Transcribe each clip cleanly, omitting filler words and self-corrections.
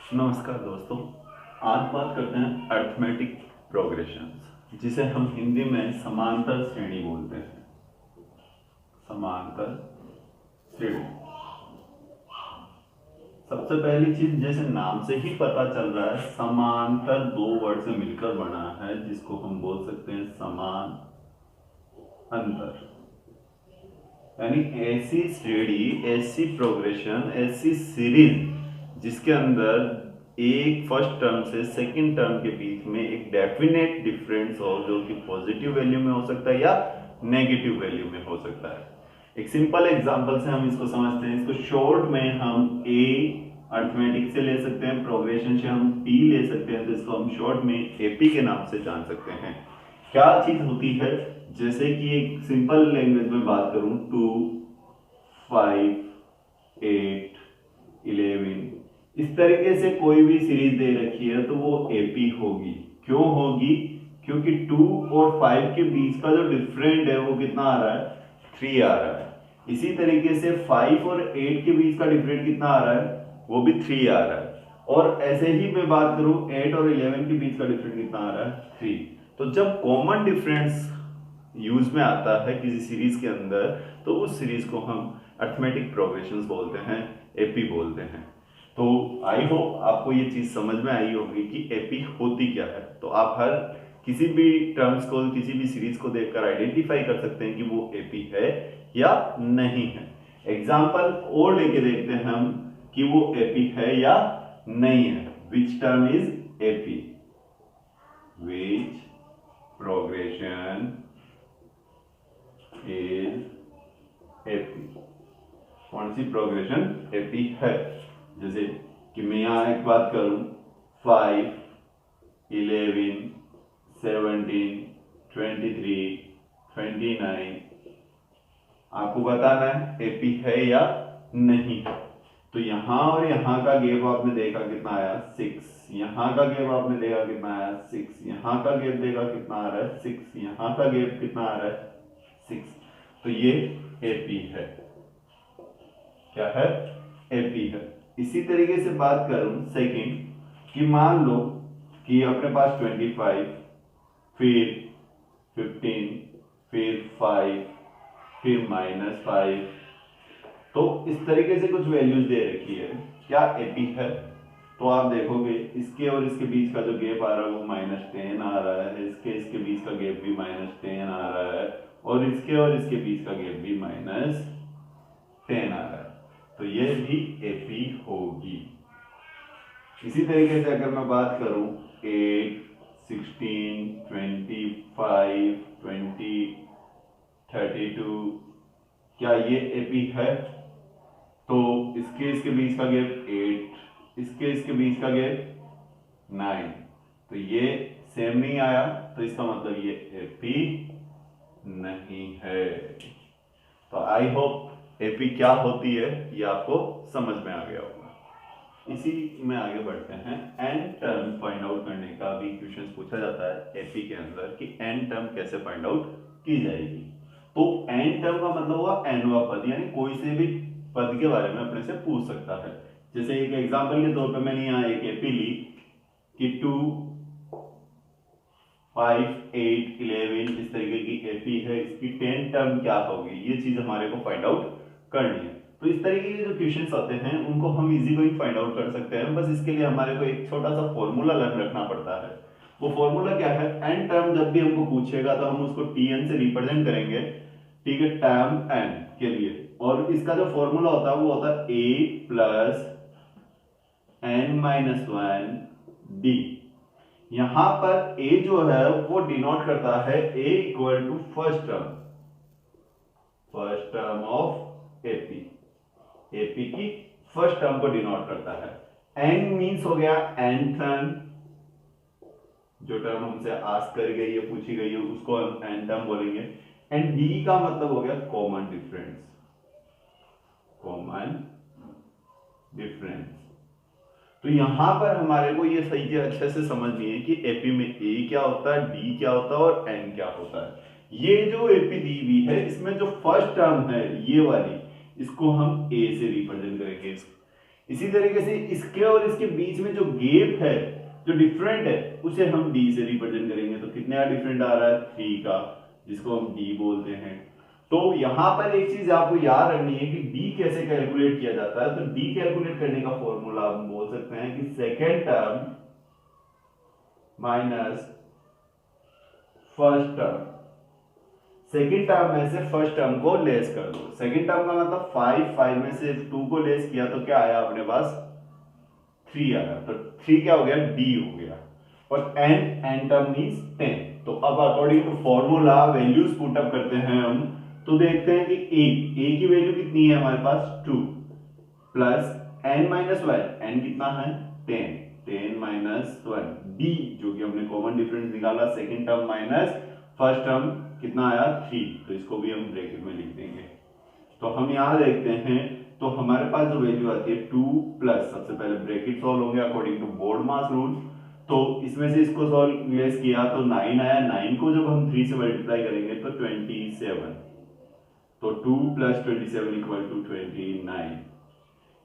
नमस्कार दोस्तों। आज बात करते हैं अर्थमेटिक प्रोग्रेशंस, जिसे हम हिंदी में समांतर श्रेणी बोलते हैं। समांतर श्रेणी। सबसे पहली चीज, जैसे नाम से ही पता चल रहा है, समांतर दो वर्ड से मिलकर बना है, जिसको हम बोल सकते हैं समान अंतर। यानी ऐसी श्रेणी, ऐसी प्रोग्रेशन, ऐसी सीरीज जिसके अंदर एक फर्स्ट टर्म से सेकंड टर्म के बीच में एक डेफिनेट डिफरेंस हो, जो कि पॉजिटिव वैल्यू में हो सकता है या नेगेटिव वैल्यू में हो सकता है। एक सिंपल एग्जांपल से हम इसको समझते हैं। इसको शॉर्ट में हम ए अर्थमेटिक से ले सकते हैं, प्रोग्रेशन से हम पी ले सकते हैं, तो इसको हम शॉर्ट में एपी के नाम से जान सकते हैं। क्या चीज होती है, जैसे कि एक सिंपल लैंग्वेज में बात करूं, 2, 5, 8, 11, इस तरीके से कोई भी सीरीज दे रखी है तो वो एपी होगी। क्यों होगी? क्योंकि 2 और 5 के बीच का जो डिफरेंट है वो कितना आ रहा है? 3 आ रहा है। इसी तरीके से 5 और 8 के बीच का डिफरेंट कितना आ रहा है? वो भी 3 आ रहा है। और ऐसे ही मैं बात करूं, 8 और 11 के बीच का डिफरेंस कितना आ रहा है? 3। तो जब कॉमन डिफरेंस यूज में आता है किसी सीरीज के अंदर, तो उस सीरीज को हम अर्थमेटिक प्रोग्रेशंस बोलते हैं, एपी बोलते हैं। तो आई होप आपको ये चीज समझ में आई होगी कि एपी होती क्या है। तो आप हर किसी भी टर्म्स को, किसी भी सीरीज को देखकर आइडेंटिफाई कर सकते हैं कि वो एपी है या नहीं है। एग्जाम्पल और लेके देखते हैं हम कि वो एपी है या नहीं है। Which term is AP? Which progression is AP? कौन सी प्रोग्रेशन एपी है? जैसे कि मैं यहां एक बात करूं, 5, 11, 17, 23, 29, आपको बताना है एपी है या नहीं है। तो यहां और यहां का गैप आपने देखा कितना आया? 6। यहां का गैप आपने देखा कितना आया? 6। यहां का गैप देखा कितना आ रहा है? 6। यहां का गैप कितना आ रहा है? 6। तो ये एपी है। क्या है? एपी है। इसी तरीके से बात करूं सेकंड, कि मान लो कि अपने पास 25, फिर 15, फिर 5, फिर -5, तो इस तरीके से कुछ वैल्यूज दे रखी है। क्या एपी है? तो आप देखोगे इसके और इसके बीच का जो गैप आ रहा है वो -10 आ रहा है, इसके इसके बीच का गैप भी -10 आ रहा है, और इसके और इसके बीच का गैप भी -10 आ रहा है। तो ये भी एपी होगी। इसी तरीके से अगर मैं बात करूं 8, 16, 25, 20, 32, क्या ये एपी है? तो इसके इसके बीच का गैप 8, इसके इसके बीच का गैप 9, तो ये सेम नहीं आया, तो इसका मतलब ये एपी नहीं है। तो आई होप एपी क्या होती है ये आपको समझ में आ गया होगा। इसी में आगे बढ़ते हैं। एन टर्म फाइंड आउट करने का भी क्वेश्चन पूछा जाता है एपी के अंदर, कि एन टर्म कैसे फाइंड आउट की जाएगी। तो एन टर्म का मतलब हुआ एनवा पद, यानी कोई से भी पद के बारे में अपने से पूछ सकता है। जैसे एक एग्जांपल के तौर पे मैंने यहाँ एक एपी ली कि 2, 5, 8, 11 इस तरीके की एपी है, इसकी 10 टर्म क्या होगी, ये चीज हमारे को फाइंड आउट करनी है। तो इस तरीके के जो क्वेश्चंस आते हैं उनको हम इजी गोइंग फाइंड आउट कर सकते हैं। बस इसके लिए हमारे को एक छोटा सा फॉर्मूला लर्न रखना पड़ता है। वो फॉर्मूला क्या है? एन टर्म जब भी हमको पूछेगा तो हम उसको टीएन से रिप्रेजेंट करेंगे, ठीक है, टर्म एन के लिए। और इसका जो फॉर्मूला होता है वो होता है A plus N minus one D. यहां पर ए जो है वो डिनोट करता है A equal to first term of AP. AP की फर्स्ट टर्म को डिनोट करता है। एन मींस हो गया एन टर्म, जो टर्म हमसे आस्क करी गई है, पूछी गई है, उसको हम एन टर्म बोलेंगे। एंड डी का मतलब हो गया कॉमन डिफरेंस। Common difference. तो यहां पर हमारे को ये सही से अच्छे से समझनी है कि एपी में ए क्या होता है, डी क्या होता है और एन क्या होता है। ये जो एपी दी हुई है इसमें जो फर्स्ट टर्म है ये वाली, इसको हम ए से रिप्रेजेंट करेंगे। इसी तरीके से इसके और इसके बीच में जो गैप है, जो डिफरेंट है, उसे हम d से रिप्रेजेंट करेंगे। तो कितने का डिफरेंट आ रहा है? 3 का, जिसको हम d बोलते हैं। तो यहां पर एक चीज आपको याद रखनी है कि d कैसे कैलकुलेट किया जाता है। तो d कैलकुलेट करने का फॉर्मूला हम बोल सकते हैं कि second term minus first term. Second term में से फर्स्ट टर्म को लेस कर दो। सेकेंड टर्म का मतलब 5 में से 2 को लेस किया तो क्या आया अपने पास? 3 आया। तो 3 क्या हो गया? d हो गया। और n टर्म मींस 10। तो अब according to formula values put up करते हैं हम। तो देखते हैं कि a की वैल्यू कितनी है हमारे पास? 2 प्लस n माइनस 1, n कितना है? 10 माइनस 1, d जो कि हमने कॉमन डिफरेंस निकाला, second term minus first term कितना आया? 3। तो इसको भी हम ब्रैकेट में लिख देंगे। तो हम यहां देखते हैं, तो हमारे पास जो वैल्यू आती है 2 प्लस, सबसे पहले ब्रैकेट सॉल्व होंगे according to BODMAS rule. तो इसमें से इसको सॉल्व लेस किया तो 9 आया। 9 को जब हम 3 से मल्टीप्लाई करेंगे तो 27। तो 2 plus 27 equal to 29।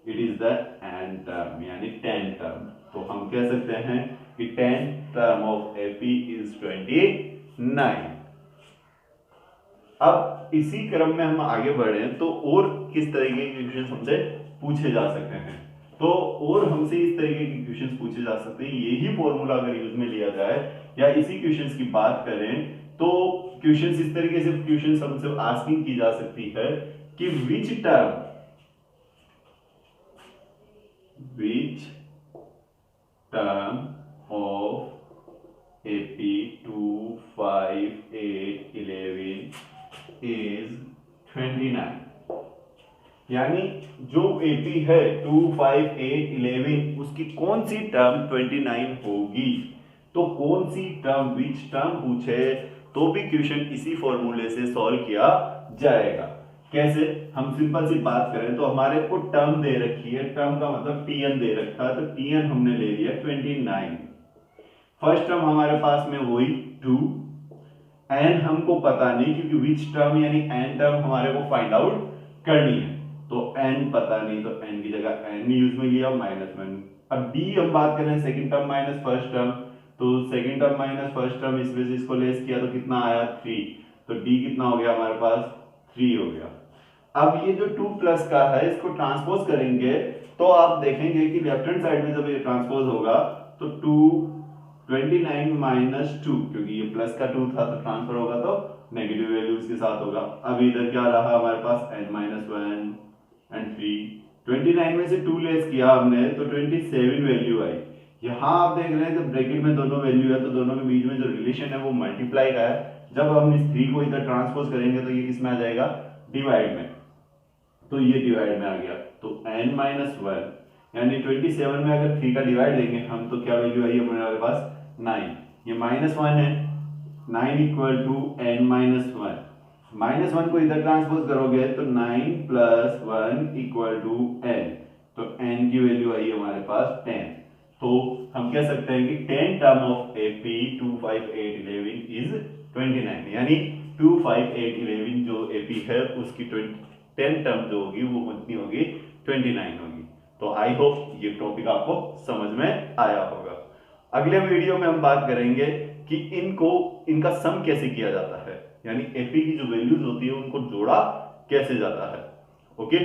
It is the n term, यानी 10 टर्म। तो हम कह सकते हैं कि 10 टर्म ऑफ एपी इज 29। अब इसी क्रम में हम आगे बढ़े तो और किस तरीके के क्वेश्चन हमसे पूछे जा सकते हैं। तो और हमसे इस तरीके के क्वेश्चन पूछे जा सकते हैं, यही फॉर्मूला अगर यूज में लिया जाए या इसी क्वेश्चंस की बात करें तो क्वेश्चंस इस तरीके से क्वेश्चंस हमसे आस्किंग की जा सकती है कि which term of AP 2, 5, 8, 11 is 29। यानी जो एपी है 2, 5, 8, 11 उसकी कौन सी टर्म 29 होगी। तो कौन सी टर्म, विच टर्म पूछे तो भी क्वेश्चन इसी फॉर्मूले से सॉल्व किया जाएगा। कैसे? हम सिंपल सी बात करें तो हमारे को टर्म दे रखी है, टर्म का मतलब tn दे रखा है, तो tn हमने ले लिया 29। फर्स्ट टर्म हमारे पास में वही 2, n हमको पता नहीं क्योंकि विच टर्म यानी n टर्म हमारे को फाइंड आउट करनी है। तो n पता नहीं, तो n की जगह n यूज में लिया -1। अब d हम बात करें second term minus first term, तो second term minus first term इसमें से इसको लेस किया तो कितना आया? 3। तो d कितना हो गया हमारे पास? 3 हो गया। अब ये जो 2 प्लस का है इसको ट्रांसपोज करेंगे तो आप देखेंगे कि लेफ्ट हैंड साइड में जब ये ट्रांसपोज होगा तो 29 माइनस 2, क्योंकि ये प्लस का 2 था तो ट्रांसफर होगा तो नेगेटिव वैल्यूज के साथ होगा। अब इधर क्या रहा हमारे पास? n-1 and 3। 29 में से 2 लेस किया हमने तो 27 वैल्यू आई। यहाँ आप देख रहे हैं जब ब्रैकेट में दोनों वैल्यू है तो दोनों के बीच में जो रिलेशन है वो मल्टीप्लाई का है। जब हम इस 3 को इधर ट्रांसपोज करेंगे तो ये किस में आ जाएगा? डिवाइड में। तो ये डिवाइड में आ गया। तो n-1 यानी 27 में अगर 3 का डिवाइड देंगे हम तो क्या वैल्यू आई हमारे पास? 9। ये -1 है, 9 इक्वल टू n-1। -1 को इधर ट्रांसपोज करोगे तो 9 प्लस 1 इक्वल टू n। तो n की वैल्यू आई हमारे पास 10। तो हम कह सकते हैं कि 10 टर्म ऑफ एपी 2, 5, 8, 11 इज 29। यानी 2, 5, 8, 11 जो एपी है उसकी 10 टर्म जो होगी वो कितनी होगी? 29 होगी। तो आई होप ये टॉपिक आपको समझ में आया होगा। अगले वीडियो में हम बात करेंगे कि इनका सम कैसे किया जाता है, यानी एपी की जो वैल्यूज होती है उनको जोड़ा कैसे जाता है। ओके।